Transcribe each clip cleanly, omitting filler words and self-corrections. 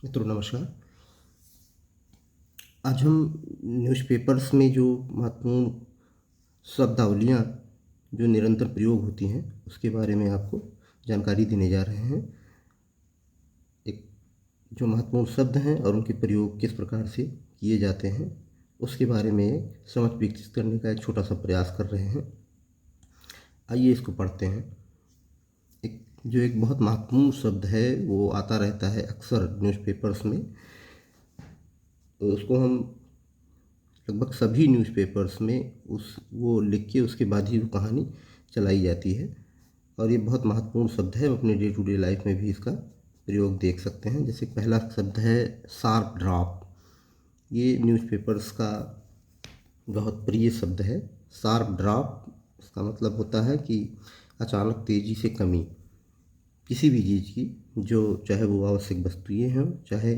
मित्रों नमस्कार। आज हम न्यूज़पेपर्स में जो महत्वपूर्ण शब्दावलियाँ जो निरंतर प्रयोग होती हैं उसके बारे में आपको जानकारी देने जा रहे हैं। एक जो महत्वपूर्ण शब्द हैं और उनके प्रयोग किस प्रकार से किए जाते हैं उसके बारे में समझ विकसित करने का एक छोटा सा प्रयास कर रहे हैं। आइए इसको पढ़ते हैं। एक बहुत महत्वपूर्ण शब्द है वो आता रहता है अक्सर न्यूज़पेपर्स में, तो उसको हम लगभग सभी न्यूज़पेपर्स में वो लिख के उसके बाद ही वो कहानी चलाई जाती है और ये बहुत महत्वपूर्ण शब्द है। अपने डे टू डे लाइफ में भी इसका प्रयोग देख सकते हैं। जैसे पहला शब्द है शार्प ड्रॉप। ये न्यूज़पेपर्स का बहुत प्रिय शब्द है। शार्प ड्रॉप इसका मतलब होता है कि अचानक तेज़ी से कमी किसी भी चीज़ की, जो चाहे वो आवश्यक वस्तुएं हों, चाहे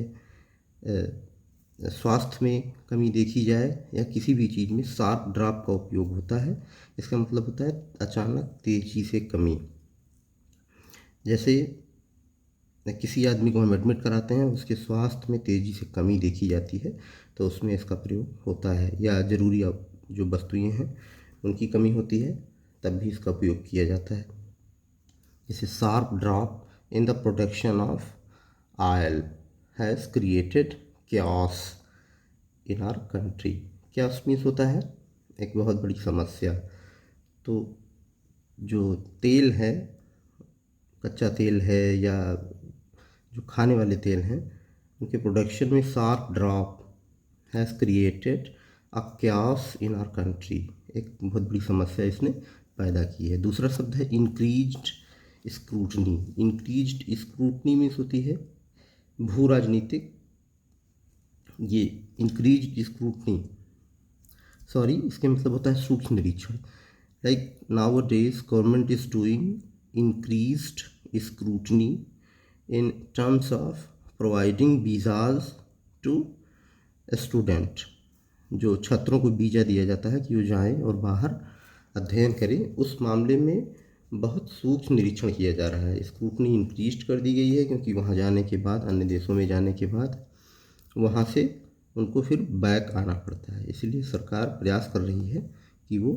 स्वास्थ्य में कमी देखी जाए या किसी भी चीज़ में शार्प ड्रॉप का उपयोग होता है। इसका मतलब होता है अचानक तेज़ी से कमी। जैसे किसी आदमी को हम एडमिट कराते हैं, उसके स्वास्थ्य में तेज़ी से कमी देखी जाती है तो उसमें इसका प्रयोग होता है। या ज़रूरी जो वस्तुएं हैं उनकी कमी होती है तब भी इसका उपयोग किया जाता है। जैसे sharp drop in the production of oil has created chaos in our country. chaos means होता है एक बहुत बड़ी समस्या। तो जो तेल है, कच्चा तेल है या जो खाने वाले तेल हैं, उनके प्रोडक्शन में sharp drop has created a chaos in our country. एक बहुत बड़ी समस्या इसने पैदा की है। दूसरा शब्द है increased scrutiny. Increased scrutiny means होती है भू राजनीतिक। ये इंक्रीज्ड स्क्रूटनी, सॉरी, इसके मतलब होता है सूक्ष्म निरीक्षण। Like nowadays government is doing increased scrutiny in terms of providing visas to student. जो छात्रों को वीज़ा दिया जाता है कि वो जाएं और बाहर अध्ययन करें, उस मामले में बहुत सूक्ष्म निरीक्षण किया जा रहा है। स्क्रूटनी इंक्रीज कर दी गई है क्योंकि वहाँ जाने के बाद, अन्य देशों में जाने के बाद वहाँ से उनको फिर बैक आना पड़ता है। इसलिए सरकार प्रयास कर रही है कि वो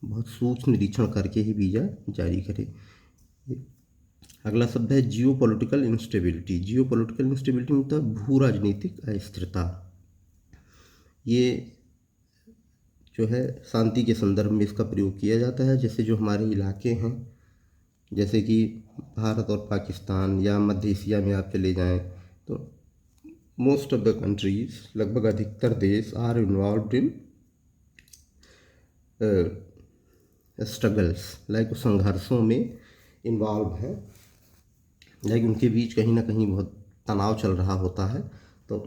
बहुत सूक्ष्म निरीक्षण करके ही वीज़ा जारी करे। अगला शब्द है जियो पॉलिटिकल इंस्टेबिलिटी। जियो पॉलिटिकल इंस्टेबिलिटी मतलब भू राजनीतिक अस्थिरता। ये जो है शांति के संदर्भ में इसका प्रयोग किया जाता है। जैसे जो हमारे इलाके हैं, जैसे कि भारत और पाकिस्तान या मध्य एशिया में आप चले जाएं तो मोस्ट ऑफ द कंट्रीज, लगभग अधिकतर देश are involved in struggles, like संघर्षों में इन्वॉल्व हैं। लाइक उनके बीच कहीं ना कहीं बहुत तनाव चल रहा होता है। तो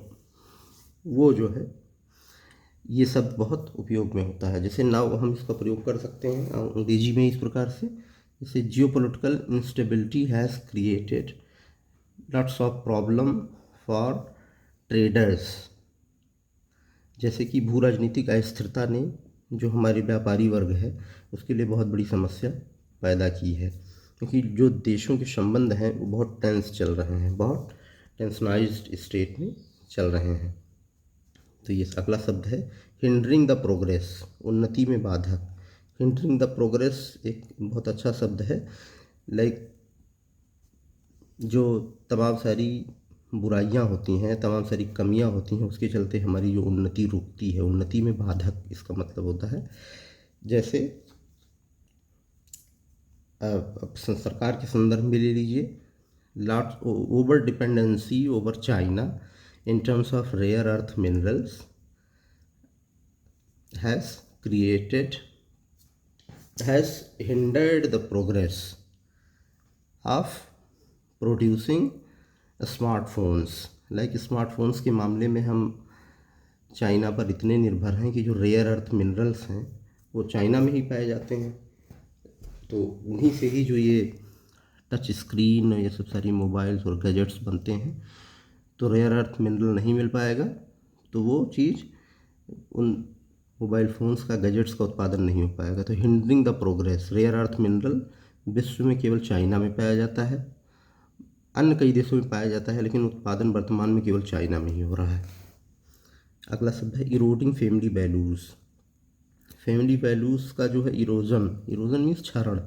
वो जो है ये सब बहुत उपयोग में होता है। जैसे नाउ हम इसका प्रयोग कर सकते हैं अंग्रेजी में इस प्रकार से, जैसे geo political instability has created lots of problem for traders. जैसे कि भू राजनीतिक अस्थिरता ने जो हमारे व्यापारी वर्ग है उसके लिए बहुत बड़ी समस्या पैदा की है, क्योंकि जो देशों के संबंध हैं वो बहुत टेंस चल रहे हैं, बहुत टेंशनाइज्ड स्टेट में चल रहे हैं। तो ये अगला शब्द है हिंडरिंग द प्रोग्रेस, उन्नति में बाधक। हिंडरिंग द प्रोग्रेस एक बहुत अच्छा शब्द है। लाइक जो तमाम सारी बुराइयां होती हैं, तमाम सारी कमियां होती हैं, उसके चलते हमारी जो उन्नति रुकती है, उन्नति में बाधक इसका मतलब होता है। जैसे अब सरकार के संदर्भ में ले लीजिए, lot over dependency over China in terms of rare earth minerals has hindered the progress of producing smartphones। Like smartphones के मामले में हम चाइना पर इतने निर्भर हैं कि जो रेयर अर्थ मिनरल्स हैं वो चाइना में ही पाए जाते हैं। तो उन्हीं से ही जो ये टच स्क्रीन और ये सब सारी मोबाइल्स और गैजेट्स बनते हैं। तो रेयर अर्थ मिनरल नहीं मिल पाएगा तो वो चीज़ उन मोबाइल फ़ोन्स का, गैजेट्स का उत्पादन नहीं हो पाएगा। तो hindering the progress, rare earth mineral विश्व में केवल चाइना में पाया जाता है। अन्य कई देशों में पाया जाता है, लेकिन उत्पादन वर्तमान में केवल चाइना में ही हो रहा है। अगला शब्द है eroding family values. Family values का जो है इरोजन, इरोजन मीन्स क्षरण,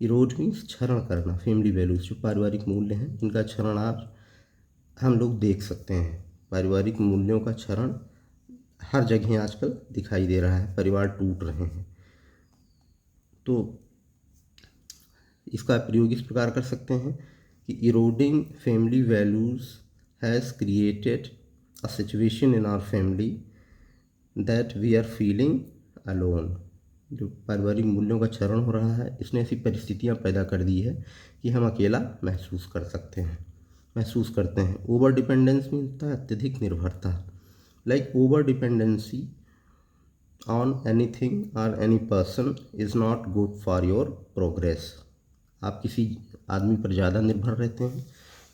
इरोड मीन्स क्षरण करना। फैमिली वैल्यूज़ जो पारिवारिक मूल्य हैं, इनका क्षरण आज हम लोग देख सकते हैं। पारिवारिक मूल्यों का क्षरण हर जगह आजकल दिखाई दे रहा है, परिवार टूट रहे हैं। तो इसका प्रयोग इस प्रकार कर सकते हैं कि eroding family values has created a situation in our family that we are feeling alone. जो पारिवारिक मूल्यों का क्षरण हो रहा है, इसने ऐसी परिस्थितियां पैदा कर दी है कि हम अकेला महसूस करते हैं। ओवर डिपेंडेंस में होता है अत्यधिक निर्भरता। Like over dependency on anything और any person is not good for your progress. आप किसी आदमी पर ज़्यादा निर्भर रहते हैं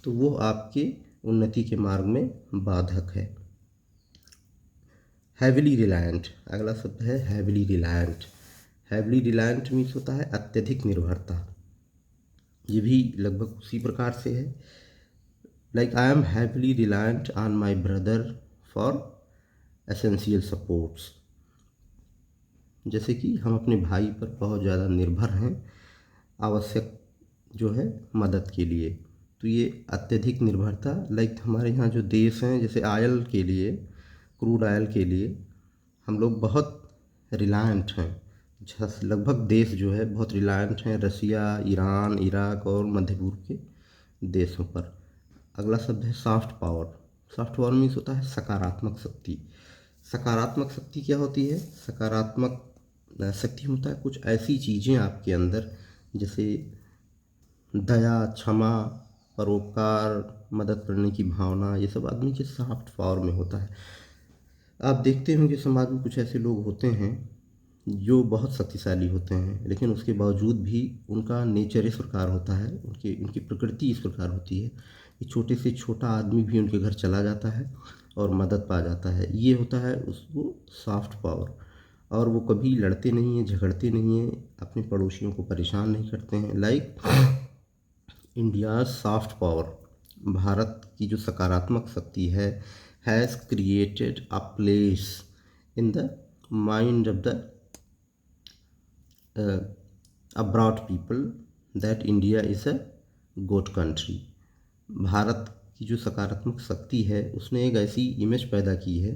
तो वो आपके उन्नति के मार्ग में बाधक है। हैविली रिलायंट, अगला शब्द है heavily reliant. Heavily reliant means होता है अत्यधिक निर्भरता। ये भी लगभग उसी प्रकार से है। Like I am heavily reliant on my brother for essential supports. जैसे कि हम अपने भाई पर बहुत ज़्यादा निर्भर हैं आवश्यक जो है मदद के लिए। तो ये अत्यधिक निर्भरता, लाइक हमारे यहाँ जो देश हैं, जैसे ऑयल के लिए, क्रूड ऑयल के लिए हम लोग बहुत रिलायंट हैं। लगभग देश जो है बहुत रिलायंट हैं रसिया, ईरान, इराक और मध्य पूर्व के देशों पर। अगला शब्द है soft power. Soft power means होता है सकारात्मक शक्ति। सकारात्मक शक्ति क्या होती है? सकारात्मक शक्ति होता है कुछ ऐसी चीज़ें आपके अंदर, जैसे दया, क्षमा, परोपकार, मदद करने की भावना, ये सब आदमी के सॉफ्ट पावर में होता है। आप देखते होंगे समाज में कुछ ऐसे लोग होते हैं जो बहुत शक्तिशाली होते हैं, लेकिन उसके बावजूद भी उनका नेचर इस प्रकार होता है, उनकी प्रकृति इस प्रकार होती है कि छोटे से छोटा आदमी भी उनके घर चला जाता है और मदद पा जाता है। ये होता है उसको सॉफ्ट पावर। और वो कभी लड़ते नहीं हैं, झगड़ते नहीं हैं, अपने पड़ोसियों को परेशान नहीं करते हैं। Like India soft power, Bharat की जो सकारात्मक शक्ति है, has created a place in the mind of the abroad people that India is a good country. Bharat की जो सकारात्मक शक्ति है उसने एक ऐसी इमेज पैदा की है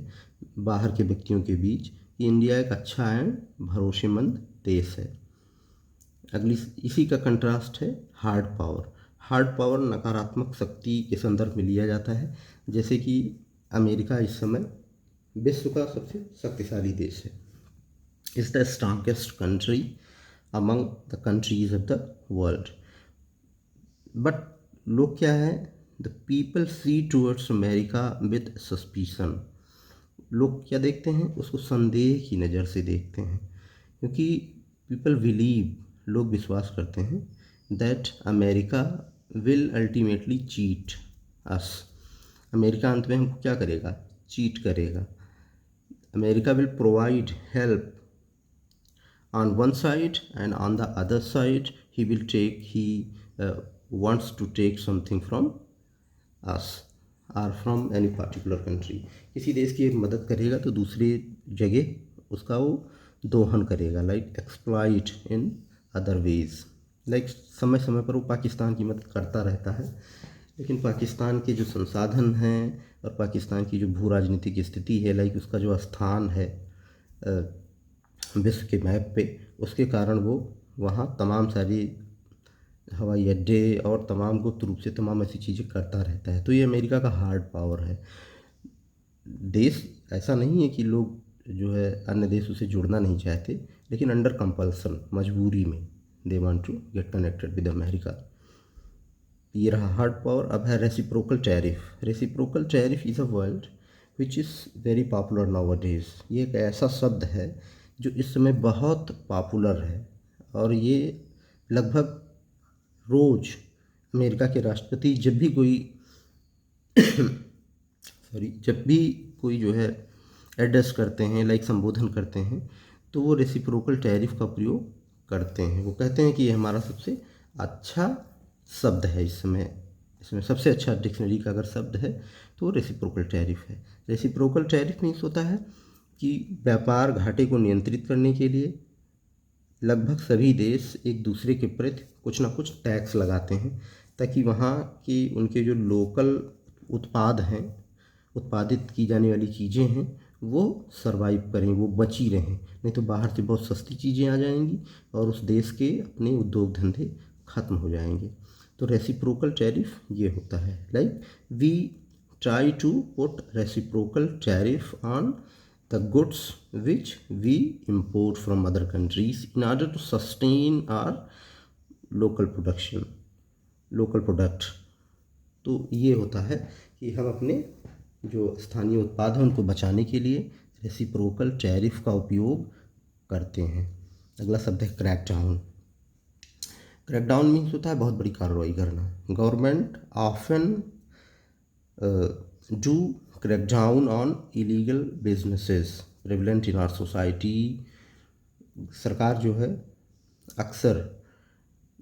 बाहर के व्यक्तियों के बीच कि इंडिया एक अच्छा एंड भरोसेमंद देश है। अगली इसी का कंट्रास्ट है हार्ड पावर। हार्ड पावर नकारात्मक शक्ति के संदर्भ में लिया जाता है, जैसे कि अमेरिका इस समय विश्व का सबसे शक्तिशाली देश है। Is the strongest country among the countries of the world. But लोग क्या है, the people see towards America with suspicion. लोग क्या देखते हैं, उसको संदेह की नज़र से देखते हैं, क्योंकि पीपल बिलीव, लोग विश्वास करते हैं, that America will ultimately cheat us. America अंत में हमको क्या करेगा? चीट करेगा। America will provide help on one side, and on the other side he wants to take something from us or from any particular country। किसी देश की मदद करेगा तो दूसरी जगह उसका वो दोहन करेगा, like exploit in other ways. Like समय समय पर वो पाकिस्तान की मदद करता रहता है, लेकिन पाकिस्तान के जो संसाधन हैं और पाकिस्तान की जो भू राजनीतिक स्थिति है, लाइक उसका जो स्थान है विश्व के मैप पे, उसके कारण वो वहाँ तमाम सारी हवाई अड्डे और तमाम गुप्त रूप से तमाम ऐसी चीज़ें करता रहता है। तो ये अमेरिका का हार्ड पावर है। देश ऐसा नहीं है कि लोग जो है अन्य देशों से जुड़ना नहीं चाहते, लेकिन अंडर कंपल्सन, मजबूरी में they want to get connected with America. ये रहा हार्ड पावर। अब है reciprocal tariff. Reciprocal tariff is a word which is very popular nowadays. ये एक ऐसा शब्द है जो इस समय बहुत पॉपुलर है, और ये लगभग रोज़ अमेरिका के राष्ट्रपति जब भी कोई जो है एड्रेस करते हैं, लाइक संबोधन करते हैं, तो वो रेसिप्रोकल टैरिफ का प्रयोग करते हैं। वो कहते हैं कि ये हमारा सबसे अच्छा शब्द है इस समय इसमें सबसे अच्छा डिक्शनरी का अगर शब्द है तो रेसिप्रोकल टैरिफ है। रेसिप्रोकल टैरिफ मीन्स होता है कि व्यापार घाटे को नियंत्रित करने के लिए लगभग सभी देश एक दूसरे के प्रति कुछ ना कुछ टैक्स लगाते हैं, ताकि वहाँ की उनके जो लोकल उत्पाद हैं, उत्पादित की जाने वाली चीज़ें हैं, वो सरवाइव करें, वो बची रहें। नहीं तो बाहर से बहुत सस्ती चीज़ें आ जाएंगी और उस देश के अपने उद्योग धंधे खत्म हो जाएंगे। तो रेसिप्रोकल टैरिफ ये होता है, like we try to put reciprocal tariff on the goods which we import from other countries in order to sustain our local production, local product। तो ये होता है कि हम अपने जो स्थानीय उत्पाद हैं उनको बचाने के लिए रेसिप्रोकल टैरिफ का उपयोग करते हैं। अगला शब्द है क्रैकडाउन। क्रैकडाउन मीन्स होता है बहुत बड़ी कार्रवाई करना। Government often do crackdown on illegal businesses prevalent in our society. सरकार जो है अक्सर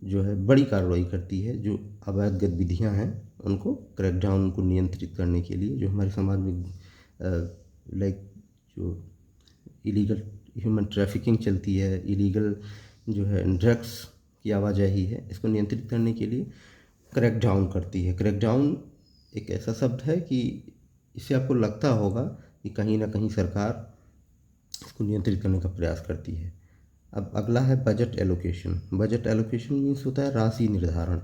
जो है बड़ी कार्रवाई करती है, जो अवैध गतिविधियाँ हैं उनको क्रैकडाउन, उनको नियंत्रित करने के लिए। जो हमारे समाज में लाइक जो इलीगल ह्यूमन ट्रैफिकिंग चलती है, इलीगल जो है ड्रग्स की आवाजाही है, इसको नियंत्रित करने के लिए क्रैकडाउन करती है। क्रैकडाउन एक ऐसा शब्द है कि इससे आपको लगता होगा कि कहीं ना कहीं सरकार इसको नियंत्रित करने का प्रयास करती है। अब अगला है budget allocation. Budget allocation means होता है राशि निर्धारण।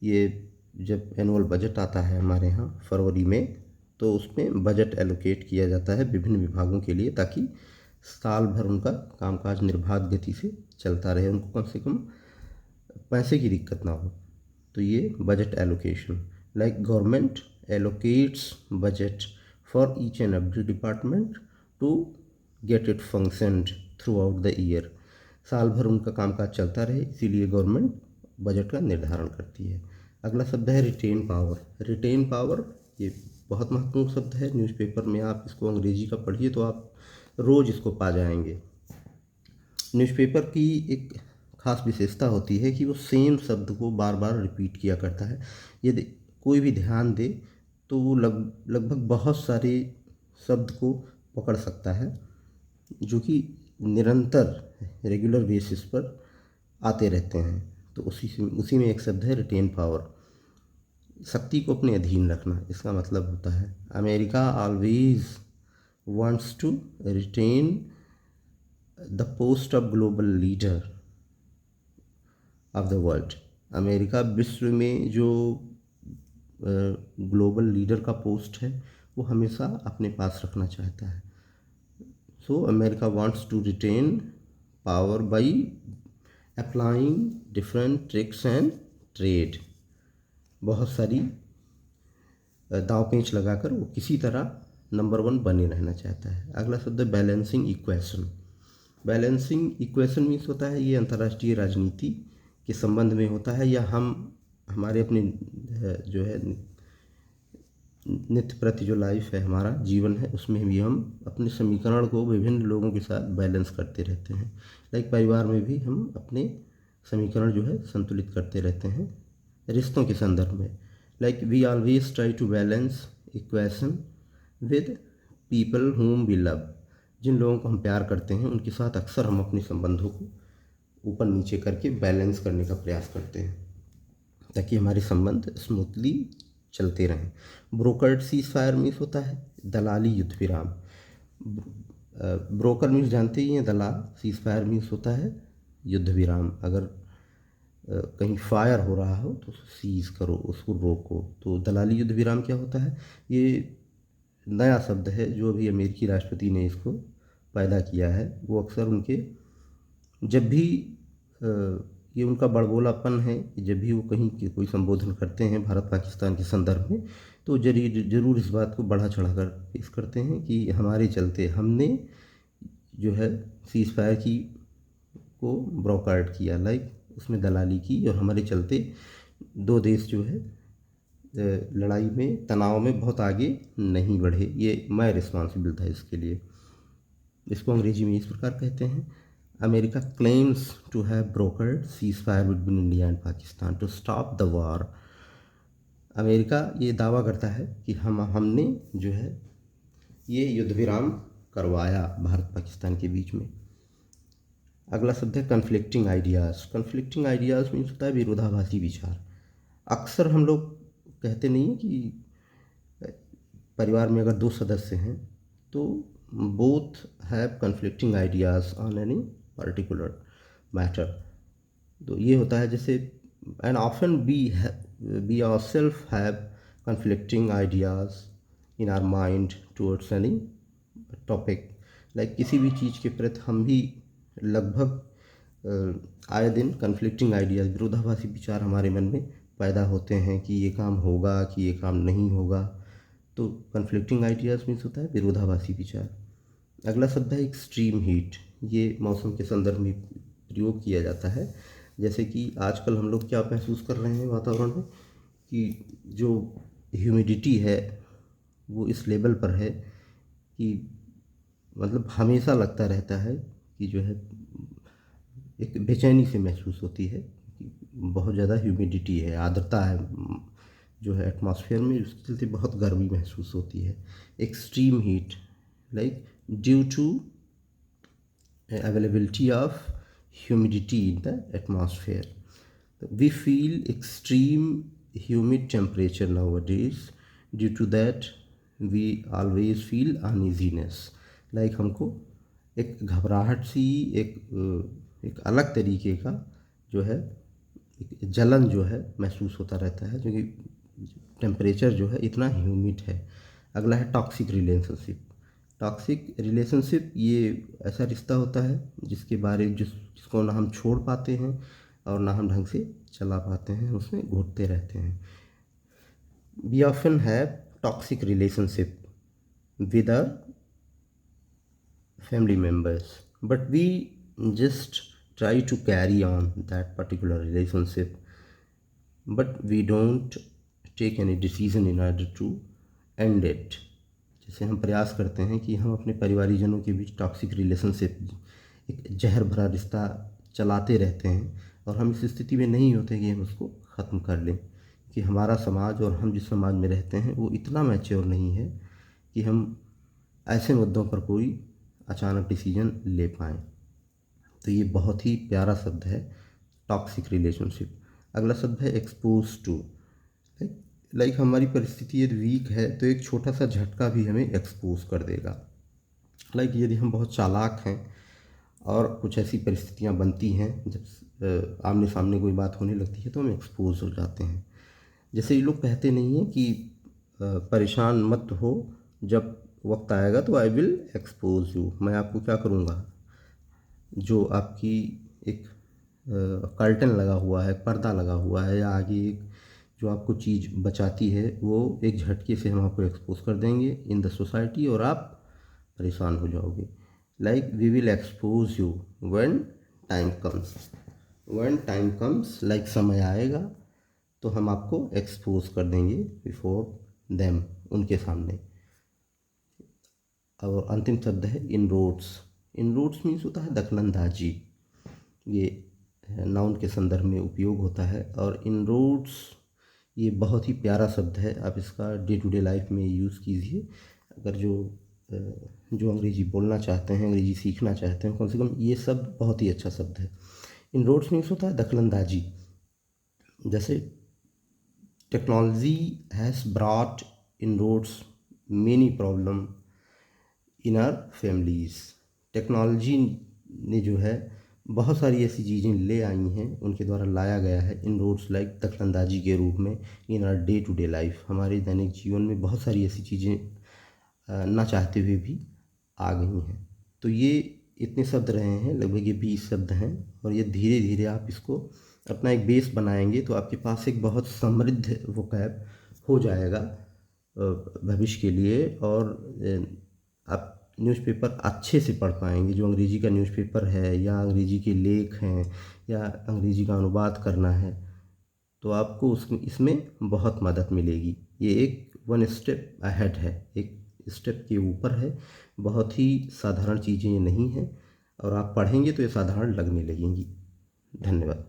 ये जब एनुअल बजट आता है हमारे यहाँ फरवरी में, तो उसमें बजट एलोकेट किया जाता है विभिन्न विभागों के लिए, ताकि साल भर उनका कामकाज निर्बाध गति से चलता रहे, उनको कम से कम पैसे की दिक्कत ना हो। तो ये budget allocation, like government allocates budget for each and every department to get it functioned throughout the year। साल भर उनका कामकाज चलता रहे, इसीलिए गवर्नमेंट बजट का निर्धारण करती है। अगला शब्द है रिटेन पावर। रिटेन पावर ये बहुत महत्वपूर्ण शब्द है। न्यूज़पेपर में आप इसको अंग्रेजी का पढ़िए तो आप रोज़ इसको पा जाएंगे। न्यूज़पेपर की एक खास विशेषता होती है कि वो सेम शब्द को बार बार रिपीट किया करता है। यदि कोई भी ध्यान दे तो वो लगभग बहुत सारे शब्द को पकड़ सकता है, जो कि निरंतर रेगुलर बेसिस पर आते रहते हैं। तो उसी में एक शब्द है रिटेन पावर, शक्ति को अपने अधीन रखना। इसका मतलब होता है America always wants to retain the post of global leader of the world. America विश्व में जो ग्लोबल लीडर का पोस्ट है वो हमेशा अपने पास रखना चाहता है। So America wants to retain power by applying different tricks and trade. बहुत सारी दाव पेंच लगाकर वो किसी तरह नंबर 1 बने रहना चाहता है। अगला शब्द है balancing equation. Balancing equation means होता है ये अंतर्राष्ट्रीय राजनीति के संबंध में होता है, या हम हमारे अपने जो है नित्य प्रति जो लाइफ है, हमारा जीवन है, उसमें भी हम अपने समीकरण को विभिन्न लोगों के साथ बैलेंस करते रहते हैं। लाइक परिवार में भी हम अपने समीकरण जो है संतुलित करते रहते हैं रिश्तों के संदर्भ में। Like we always try to balance equation with people whom we love. जिन लोगों को हम प्यार करते हैं उनके साथ अक्सर हम अपने संबंधों को ऊपर नीचे करके बैलेंस करने का प्रयास करते हैं, ताकि हमारे संबंध स्मूथली चलते रहें। ब्रोकर्ड सीज फायर मीन्स होता है दलाली युद्ध विराम। ब्रोकर मीन्स जानते ही हैं, दलाल। सीज फायर मीन्स होता है युद्ध विराम। अगर कहीं फायर हो रहा हो तो सीज करो, उसको रोको। तो दलाली युद्ध विराम क्या होता है? ये नया शब्द है जो अभी अमेरिकी राष्ट्रपति ने इसको पैदा किया है। वो अक्सर उनके जब भी ये उनका बड़बोलापन है कि जब भी वो कहीं के कोई संबोधन करते हैं भारत पाकिस्तान के संदर्भ में, तो ज़रूर इस बात को बढ़ा चढ़ा कर पेश करते हैं कि हमारे चलते हमने जो है सीज फायर की को ब्रोकर्ड किया, लाइक उसमें दलाली की, और हमारे चलते 2 देश जो है लड़ाई में, तनाव में बहुत आगे नहीं बढ़े। ये मैं रिस्पॉन्सिबल था इसके लिए। इसको अंग्रेजी में इस प्रकार कहते हैं, America claims to have brokered ceasefire between India and Pakistan to stop the war। America ये दावा करता है कि हमने जो है ये युद्ध विराम करवाया भारत पाकिस्तान के बीच में। अगला शब्द है conflicting ideas. Conflicting ideas means होता है विरोधाभासी विचार। अक्सर हम लोग कहते नहीं हैं कि परिवार में अगर दो सदस्य हैं तो both have conflicting ideas on any particular matter. तो ये होता है जैसे and often we ourselves have conflicting ideas in our mind towards any topic. Like किसी भी चीज़ के प्रति हम भी लगभग आए दिन कन्फ्लिक्टिंग आइडियाज़ विरोधाभासी विचार हमारे मन में पैदा होते हैं कि ये काम होगा कि ये काम नहीं होगा। तो कन्फ्लिक्टिंग आइडियाज़ मीन्स होता है विरोधाभासी विचार। अगला शब्द है एक्सट्रीम हीट। ये मौसम के संदर्भ में प्रयोग किया जाता है। जैसे कि आजकल हम लोग क्या महसूस कर रहे हैं वातावरण में कि जो ह्यूमिडिटी है वो इस लेवल पर है कि मतलब हमेशा लगता रहता है कि जो है एक बेचैनी से महसूस होती है कि बहुत ज़्यादा ह्यूमिडिटी है, आर्द्रता है जो है एटमॉस्फेयर में, उसके चलते बहुत गर्मी महसूस होती है। Extreme heat like due to availability of humidity in the atmosphere. We feel extreme humid temperature nowadays. Due to that we always feel uneasiness. Like हमको एक घबराहट सी एक अलग तरीके का जो है एक जलन जो है महसूस होता रहता है क्योंकि टेम्परेचर जो है इतना ह्यूमिड है। अगला है टॉक्सिक रिलेशनशिप। टॉक्सिक रिलेशनशिप ये ऐसा रिश्ता होता है जिसको ना हम छोड़ पाते हैं और ना हम ढंग से चला पाते हैं, उसमें घुटते रहते हैं। We often have toxic relationship with our family members, but we just try to carry on that particular relationship, but we don't take any decision in order to end it. जैसे हम प्रयास करते हैं कि हम अपने परिवारीजनों के बीच टॉक्सिक रिलेशनशिप एक जहर भरा रिश्ता चलाते रहते हैं और हम इस स्थिति में नहीं होते कि हम उसको ख़त्म कर लें कि हमारा समाज और हम जिस समाज में रहते हैं वो इतना मैच्योर नहीं है कि हम ऐसे मुद्दों पर कोई अचानक डिसीजन ले पाएँ। तो ये बहुत ही प्यारा शब्द है टॉक्सिक रिलेशनशिप। अगला शब्द है एक्सपोज टू। लाइक हमारी परिस्थिति यदि वीक है तो एक छोटा सा झटका भी हमें एक्सपोज कर देगा। लाइक यदि हम बहुत चालाक हैं और कुछ ऐसी परिस्थितियां बनती हैं जब आमने सामने कोई बात होने लगती है तो हम एक्सपोज हो जाते हैं। जैसे ये लोग कहते नहीं हैं कि परेशान मत हो, जब वक्त आएगा तो आई विल एक्सपोज यू, मैं आपको क्या करूँगा। जो आपकी एक कर्टन लगा हुआ है, पर्दा लगा हुआ है या आगे एक जो आपको चीज़ बचाती है वो एक झटके से हम आपको एक्सपोज कर देंगे इन द सोसाइटी और आप परेशान हो जाओगे। Like we will expose you when time comes. When time comes like समय आएगा तो हम आपको एक्सपोज कर देंगे बिफोर देम, उनके सामने। और अंतिम शब्द है इनरोड्स। इनरोड्स मीन्स होता है दखलंदाजी। ये नाउन के संदर्भ में उपयोग होता है और इनरोड्स ये बहुत ही प्यारा शब्द है। आप इसका डे टू डे लाइफ में यूज़ कीजिए। अगर जो अंग्रेज़ी बोलना चाहते हैं, अंग्रेज़ी सीखना चाहते हैं, कम से कम ये शब्द बहुत ही अच्छा शब्द है। इनरोड्स मीन्स होता है दखलंदाजी। जैसे technology has brought inroads many problem in our families. Technology ने जो है बहुत सारी ऐसी चीज़ें ले आई हैं, उनके द्वारा लाया गया है इनरोड्स लाइक दखलंदाजी के रूप में in our day to day life. हमारे दैनिक जीवन में बहुत सारी ऐसी चीज़ें ना चाहते हुए भी आ गई हैं। तो ये इतने शब्द रहे हैं, लगभग ये 20 शब्द हैं और ये धीरे धीरे आप इसको अपना एक बेस बनाएंगे तो आपके पास एक बहुत समृद्ध वोकैब हो जाएगा भविष्य के लिए। और आप न्यूज़पेपर अच्छे से पढ़ पाएंगे। जो अंग्रेज़ी का न्यूज़पेपर है या अंग्रेज़ी के लेख हैं या अंग्रेज़ी का अनुवाद करना है तो आपको इसमें बहुत मदद मिलेगी। ये एक वन स्टेप अहेड है, एक स्टेप के ऊपर है। बहुत ही साधारण चीज़ें ये नहीं हैं और आप पढ़ेंगे तो ये साधारण लगने लगेंगी। धन्यवाद।